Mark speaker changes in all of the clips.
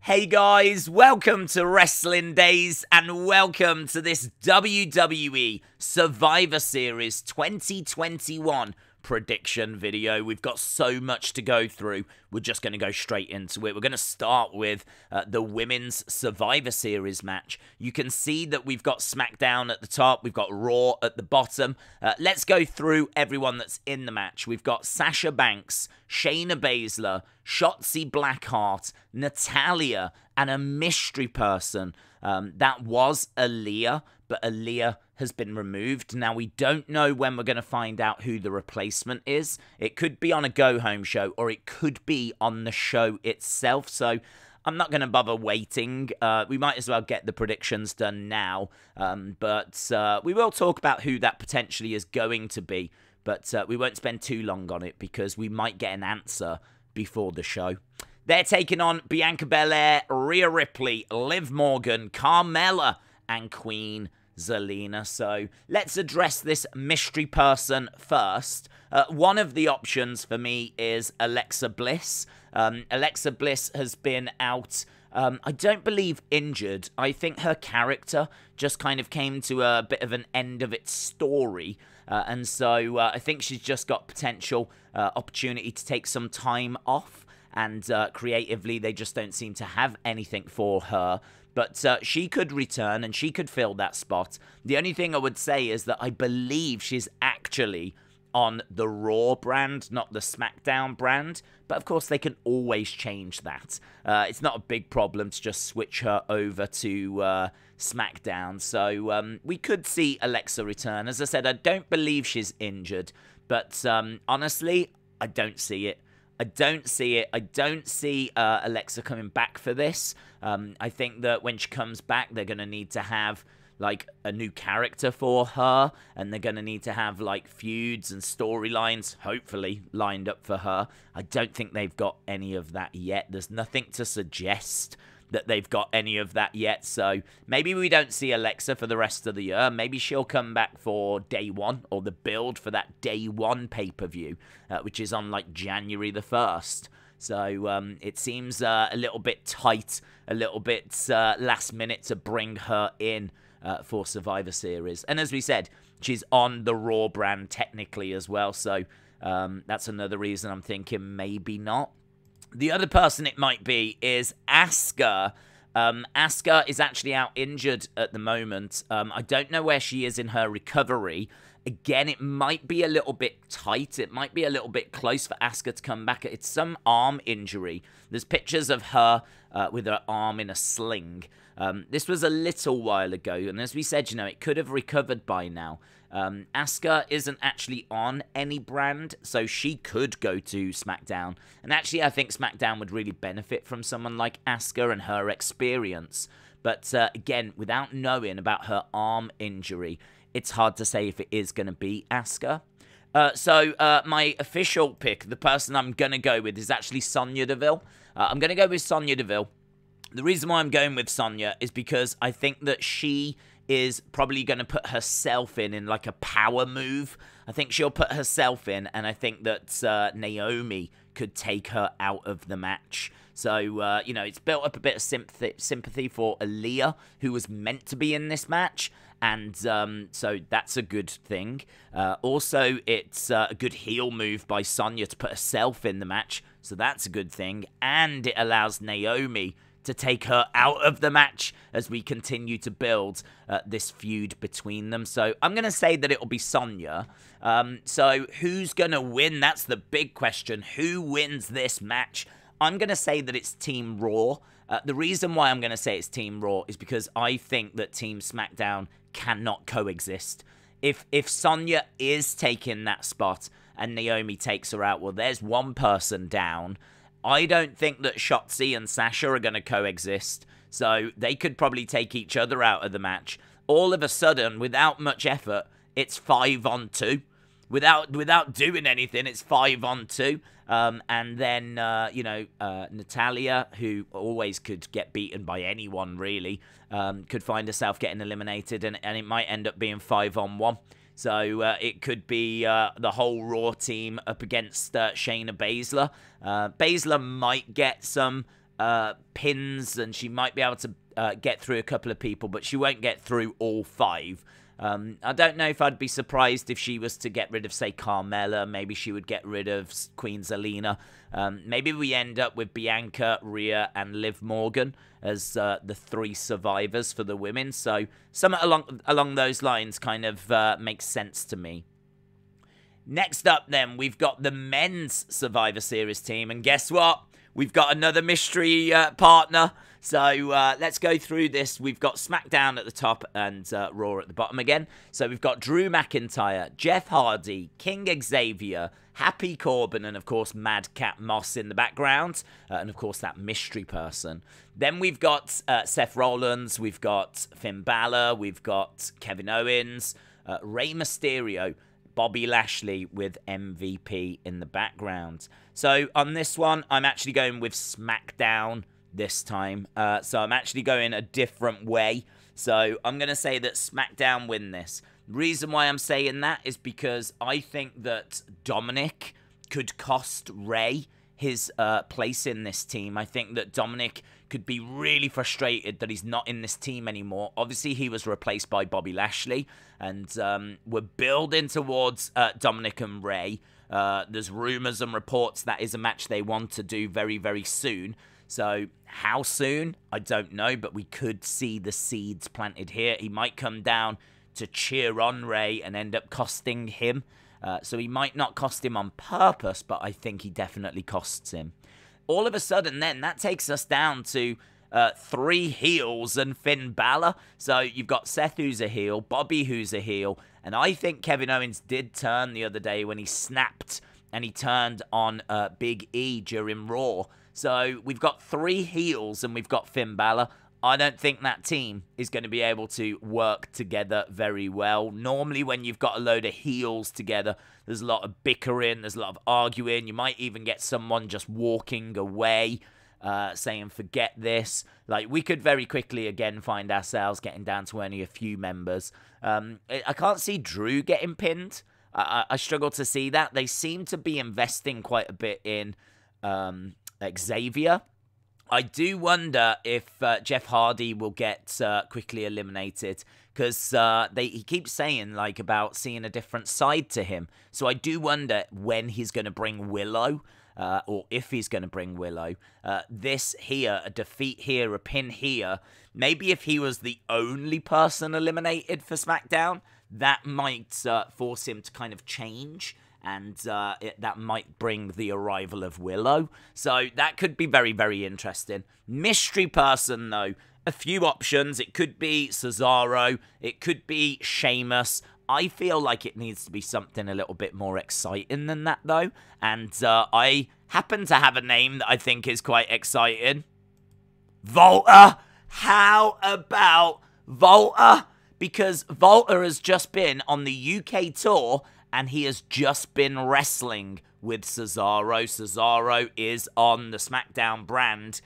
Speaker 1: Hey guys, welcome to Wrestling Days and welcome to this WWE Survivor Series 2021 prediction video. We've got so much to go through. We're just going to go straight into it. We're going to start with the Women's Survivor Series match. You can see that we've got SmackDown at the top. We've got Raw at the bottom. Let's go through everyone that's in the match. We've got Sasha Banks, Shayna Baszler, Shotzi Blackheart, Natalya, and a mystery person. That was Aliyah, but Aliyah has been removed. Now, we don't know when we're going to find out who the replacement is. It could be on a go-home show, or it could be on the show itself, so I'm not going to bother waiting. We might as well get the predictions done now, but we will talk about who that potentially is going to be, but we won't spend too long on it because we might get an answer before the show. They're taking on Bianca Belair, Rhea Ripley, Liv Morgan, Carmella, and Queen Zelina. So let's address this mystery person first. One of the options for me is Alexa Bliss. Alexa Bliss has been out, I don't believe injured. I think her character just kind of came to a bit of an end of its story. And so I think she's just got potential opportunity to take some time off. And creatively, they just don't seem to have anything for her. But she could return and she could fill that spot. The only thing I would say is that I believe she's actually on the Raw brand, not the SmackDown brand. But of course, they can always change that. It's not a big problem to just switch her over to SmackDown. So we could see Alexa return. As I said, I don't believe she's injured. But honestly, I don't see it. I don't see it. I don't see Alexa coming back for this. I think that when she comes back, they're going to need to have, like, a new character for her. And they're going to need to have, like, feuds and storylines, hopefully, lined up for her. I don't think they've got any of that yet. There's nothing to suggest that they've got any of that yet. So maybe we don't see Alexa for the rest of the year. Maybe she'll come back for day one, or the build for that day one pay-per-view, which is on like January the 1st. So it seems a little bit tight, a little bit last minute to bring her in for Survivor Series. And as we said, she's on the Raw brand technically as well. So that's another reason I'm thinking maybe not. The other person it might be is Asuka. Asuka is actually out injured at the moment. I don't know where she is in her recovery. Again, it might be a little bit tight. It might be a little bit close for Asuka to come back. It's some arm injury. There's pictures of her with her arm in a sling. This was a little while ago, and as we said, you know, it could have recovered by now. Asuka isn't actually on any brand, so she could go to SmackDown. And actually, I think SmackDown would really benefit from someone like Asuka and her experience. But again, without knowing about her arm injury, it's hard to say if it is going to be Asuka. So my official pick, the person I'm going to go with, is actually Sonya Deville. I'm going to go with Sonya Deville. The reason why I'm going with Sonya is because I think that she is probably going to put herself in like a power move. I think she'll put herself in, and I think that Naomi could take her out of the match. So, you know, it's built up a bit of sympathy for Aliyah, who was meant to be in this match, and so that's a good thing. Also, it's a good heel move by Sonya to put herself in the match, so that's a good thing, and it allows Naomi to take her out of the match as we continue to build this feud between them. So I'm going to say that it'll be Sonya. So who's going to win? That's the big question. Who wins this match? I'm going to say that it's Team Raw. The reason why I'm going to say it's Team Raw is because I think that Team SmackDown cannot coexist. If Sonya is taking that spot and Naomi takes her out, well, there's one person down. I don't think that Shotzi and Sasha are going to coexist, so they could probably take each other out of the match. All of a sudden, without much effort, it's 5-on-2. Without doing anything, it's 5-on-2. And then, you know, Natalya, who always could get beaten by anyone, really, could find herself getting eliminated, and it might end up being 5-on-1. So it could be the whole Raw team up against Shayna Baszler. Baszler might get some pins, and she might be able to get through a couple of people, but she won't get through all 5. I don't know if I'd be surprised if she was to get rid of, say, Carmella. Maybe she would get rid of Queen Zelina. Maybe we end up with Bianca, Rhea, and Liv Morgan as the 3 survivors for the women. So something along those lines kind of makes sense to me. Next up, then, we've got the men's Survivor Series team. And guess what? We've got another mystery partner. So let's go through this. We've got SmackDown at the top and Raw at the bottom again. So we've got Drew McIntyre, Jeff Hardy, King Xavier, Happy Corbin, and of course Madcap Moss in the background. And of course that mystery person. Then we've got Seth Rollins, we've got Finn Balor, we've got Kevin Owens, Rey Mysterio, Bobby Lashley with MVP in the background. So on this one, I'm actually going with SmackDown this time. So I'm actually going a different way. So I'm going to say that SmackDown win this. The reason why I'm saying that is because I think that Dominik could cost Rey his place in this team. I think that Dominik could be really frustrated that he's not in this team anymore. Obviously, he was replaced by Bobby Lashley, and we're building towards Dominik and Rey. There's rumors and reports that is a match they want to do very, very soon. So how soon? I don't know, but we could see the seeds planted here. He might come down to cheer on Rey and end up costing him. So he might not cost him on purpose, but I think he definitely costs him. All of a sudden, then, that takes us down to 3 heels and Finn Balor. So you've got Seth, who's a heel, Bobby, who's a heel, and I think Kevin Owens did turn the other day when he snapped and he turned on Big E during Raw. So we've got 3 heels and we've got Finn Balor. I don't think that team is going to be able to work together very well. Normally, when you've got a load of heels together, there's a lot of bickering, there's a lot of arguing. You might even get someone just walking away, saying, forget this. Like, we could very quickly, again, find ourselves getting down to only a few members. I can't see Drew getting pinned. I struggle to see that. They seem to be investing quite a bit in Xavier. I do wonder if Jeff Hardy will get quickly eliminated, because he keeps saying like about seeing a different side to him. So I do wonder when he's going to bring Willow, or if he's going to bring Willow. This here, a defeat here, a pin here. Maybe if he was the only person eliminated for SmackDown, that might force him to kind of change. And that might bring the arrival of Willow. So that could be very, very interesting. Mystery person, though. A few options. It could be Cesaro. It could be Sheamus. I feel like it needs to be something a little bit more exciting than that, though. And I happen to have a name that I think is quite exciting. Volta. How about Volta? Because Volta has just been on the UK tour, and he has just been wrestling with Cesaro. Cesaro is on the SmackDown brand.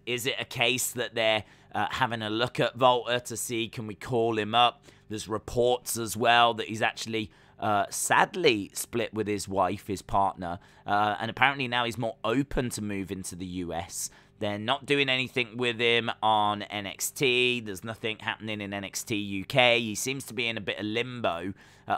Speaker 1: Is it a case that they're having a look at Volta to see, can we call him up? There's reports as well that he's actually sadly split with his wife, his partner. And apparently now he's more open to moving to the US. They're not doing anything with him on NXT. There's nothing happening in NXT UK. He seems to be in a bit of limbo.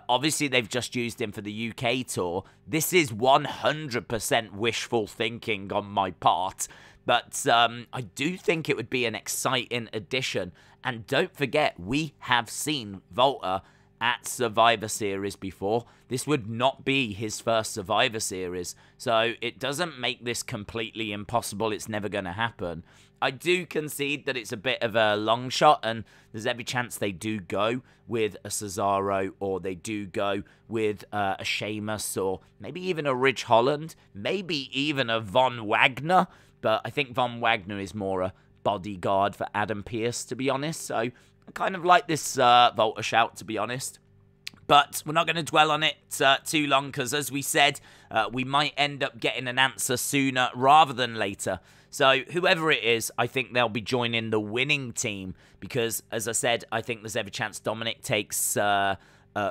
Speaker 1: Obviously, they've just used him for the UK tour. This is 100% wishful thinking on my part. But I do think it would be an exciting addition. And don't forget, we have seen Volta at Survivor Series before. This would not be his first Survivor Series, so it doesn't make this completely impossible. It's never going to happen. I do concede that it's a bit of a long shot, and there's every chance they do go with a Cesaro, or they do go with a Sheamus, or maybe even a Ridge Holland, maybe even a Von Wagner, but I think Von Wagner is more a bodyguard for Adam Pearce, to be honest, so I kind of like this Volta shout, to be honest. But we're not going to dwell on it too long, because as we said, we might end up getting an answer sooner rather than later. So whoever it is, I think they'll be joining the winning team, because, as I said, I think there's every chance Dominik takes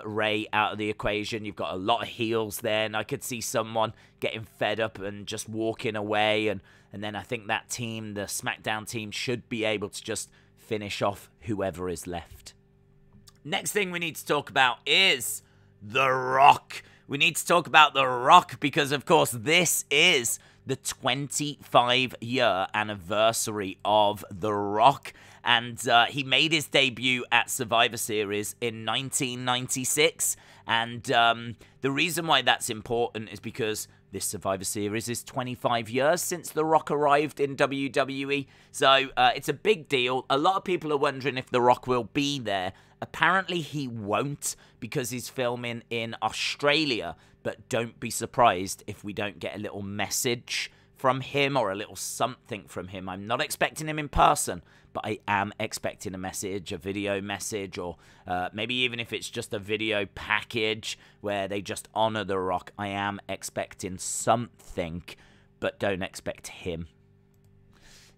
Speaker 1: Rey out of the equation. You've got a lot of heels there, and I could see someone getting fed up and just walking away, and then I think that team, the SmackDown team, should be able to just finish off whoever is left. Next thing we need to talk about is The Rock. We need to talk about The Rock because, of course, this is the 25-year anniversary of The Rock. And he made his debut at Survivor Series in 1996. And the reason why that's important is because this Survivor Series is 25 years since The Rock arrived in WWE. So it's a big deal. A lot of people are wondering if The Rock will be there. Apparently he won't because he's filming in Australia. But don't be surprised if we don't get a little message from him or a little something from him. I'm not expecting him in person, but I am expecting a message, a video message, or maybe even if it's just a video package where they just honor The Rock. I am expecting something, but don't expect him.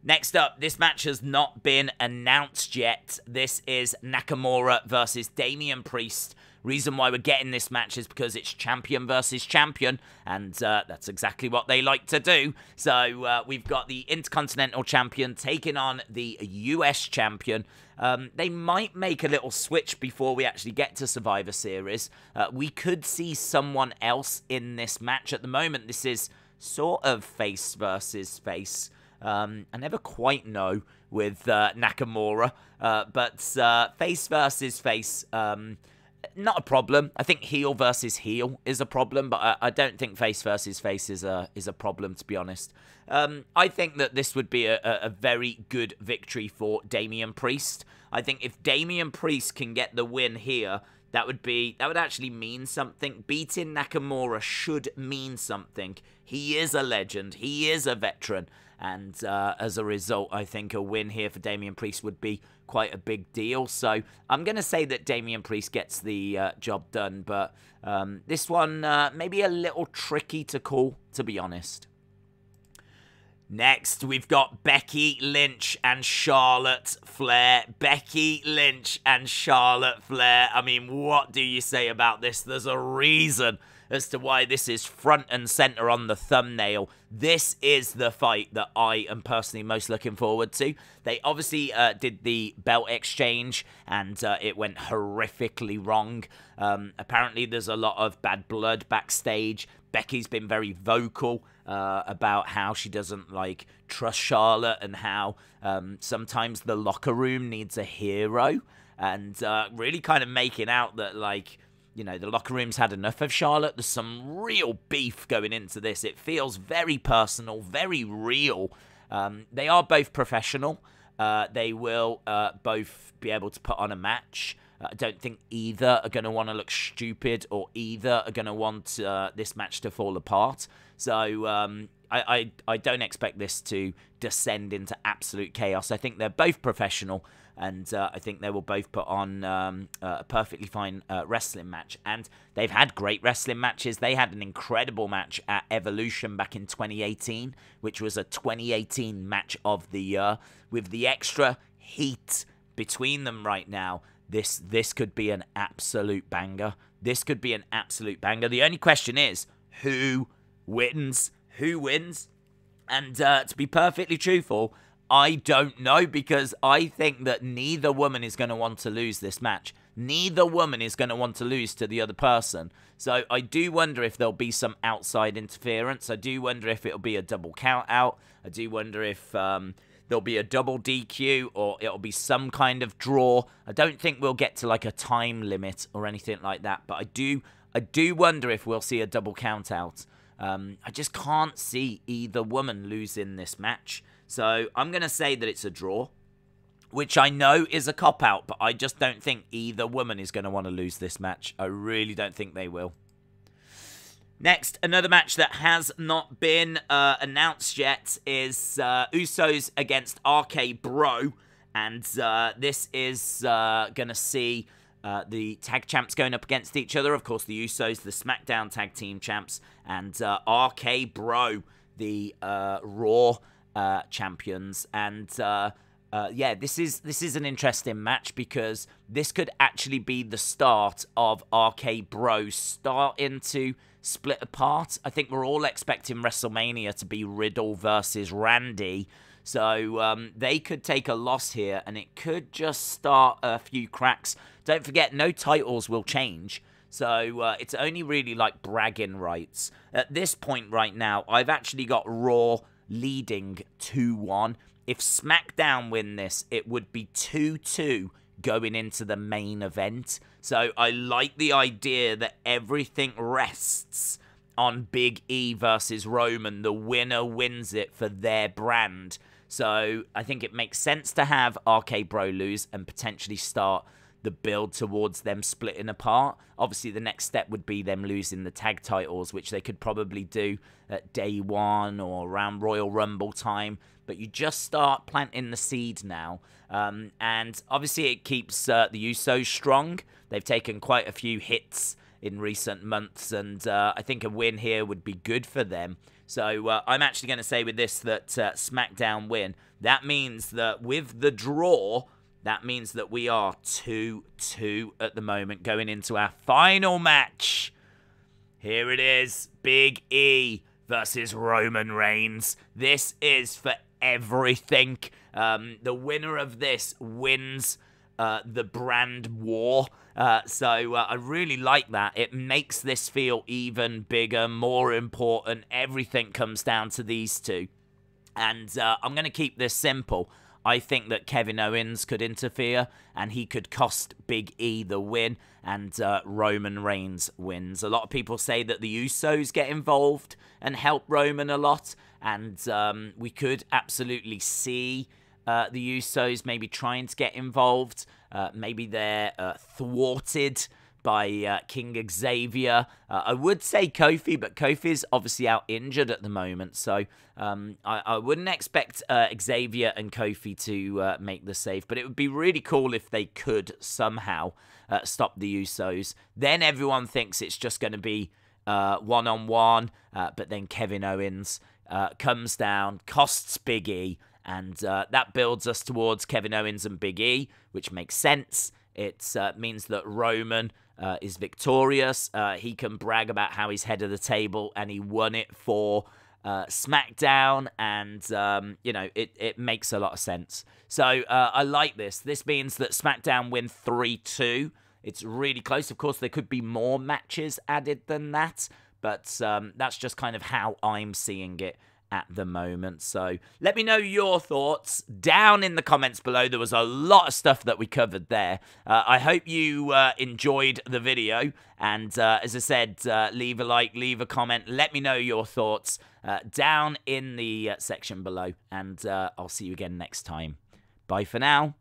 Speaker 1: Next up, this match has not been announced yet. This is Nakamura versus Damian Priest. Reason why we're getting this match is because it's champion versus champion, and that's exactly what they like to do. So we've got the Intercontinental Champion taking on the US Champion. They might make a little switch before we actually get to Survivor Series. We could see someone else in this match. At the moment, this is sort of face versus face. I never quite know with Nakamura, but face versus face, not a problem. I think heel versus heel is a problem, but I don't think face versus face is a problem, to be honest. I think that this would be a very good victory for Damian Priest. I think if Damian Priest can get the win here, that would actually mean something. Beating Nakamura should mean something. He is a legend. He is a veteran. And as a result, I think a win here for Damian Priest would be quite a big deal. So I'm going to say that Damian Priest gets the job done. But this one maybe a little tricky to call, to be honest. Next, we've got Becky Lynch and Charlotte Flair. Becky Lynch and Charlotte Flair. I mean, what do you say about this? There's a reason as to why this is front and center on the thumbnail. This is the fight that I am personally most looking forward to. They obviously did the belt exchange, and it went horrifically wrong. Apparently, there's a lot of bad blood backstage. Becky's been very vocal about how she doesn't trust Charlotte, and how sometimes the locker room needs a hero, and really kind of making out that you know, the locker room's had enough of Charlotte. There's some real beef going into this. It feels very personal, very real. They are both professional. They will both be able to put on a match. I don't think either are going to want to look stupid, or either are going to want this match to fall apart. So I don't expect this to descend into absolute chaos. I think they're both professional, and I think they will both put on a perfectly fine wrestling match. And they've had great wrestling matches. They had an incredible match at Evolution back in 2018, which was a 2018 match of the year. With the extra heat between them right now, this could be an absolute banger. This could be an absolute banger. The only question is, who wins? Who wins? And to be perfectly truthful, I don't know, because I think that neither woman is going to want to lose this match. Neither woman is going to want to lose to the other person. So I do wonder if there'll be some outside interference. I do wonder if it'll be a double count out. I do wonder if there'll be a double DQ, or it'll be some kind of draw. I don't think we'll get to a time limit or anything like that. But I do wonder if we'll see a double count out. I just can't see either woman losing this match. So I'm going to say that it's a draw, which I know is a cop-out, but I just don't think either woman is going to want to lose this match. I really don't think they will. Next, another match that has not been announced yet is Usos against RK Bro. And this is going to see the tag champs going up against each other. Of course, the Usos, the SmackDown tag team champs, and RK Bro, the Raw champions. And Yeah, this is an interesting match because this could actually be the start of RK Bro starting to split apart. I think we're all expecting WrestleMania to be Riddle versus Randy. So they could take a loss here, and it could just start a few cracks. Don't forget, no titles will change. So it's only really like bragging rights. At this point right now, I've actually got Raw leading 2-1. If SmackDown win this, it would be 2-2 going into the main event. So I like the idea that everything rests on Big E versus Roman. The winner wins it for their brand. So I think it makes sense to have RK Bro lose and potentially start the build towards them splitting apart. Obviously, the next step would be them losing the tag titles, which they could probably do at day one or around Royal Rumble time. But you just start planting the seed now. And obviously, it keeps the Usos strong. They've taken quite a few hits in recent months, and I think a win here would be good for them. So I'm actually going to say with this that SmackDown win. That means that with the draw, that means that we are 2-2 at the moment going into our final match. Here it is, Big E versus Roman Reigns. This is for everything. The winner of this wins the brand war. So I really like that. It makes this feel even bigger, more important. Everything comes down to these two. And I'm going to keep this simple. I think that Kevin Owens could interfere, and he could cost Big E the win, and Roman Reigns wins. A lot of people say that the Usos get involved and help Roman a lot, and we could absolutely see the Usos maybe trying to get involved. Maybe they're thwarted by King Xavier. I would say Kofi, but Kofi's obviously out injured at the moment, so I wouldn't expect Xavier and Kofi to make the save, but it would be really cool if they could somehow stop the Usos. Then everyone thinks it's just going to be one-on-one, but then Kevin Owens comes down, costs Big E, and that builds us towards Kevin Owens and Big E, which makes sense. It means that Roman is victorious. He can brag about how he's head of the table and he won it for SmackDown. And, you know, it makes a lot of sense. So I like this. This means that SmackDown win 3-2. It's really close. Of course, there could be more matches added than that. But that's just kind of how I'm seeing it at the moment. So let me know your thoughts down in the comments below. There was a lot of stuff that we covered there. I hope you enjoyed the video, and as I said, leave a like, leave a comment, let me know your thoughts down in the section below, and I'll see you again next time. Bye for now.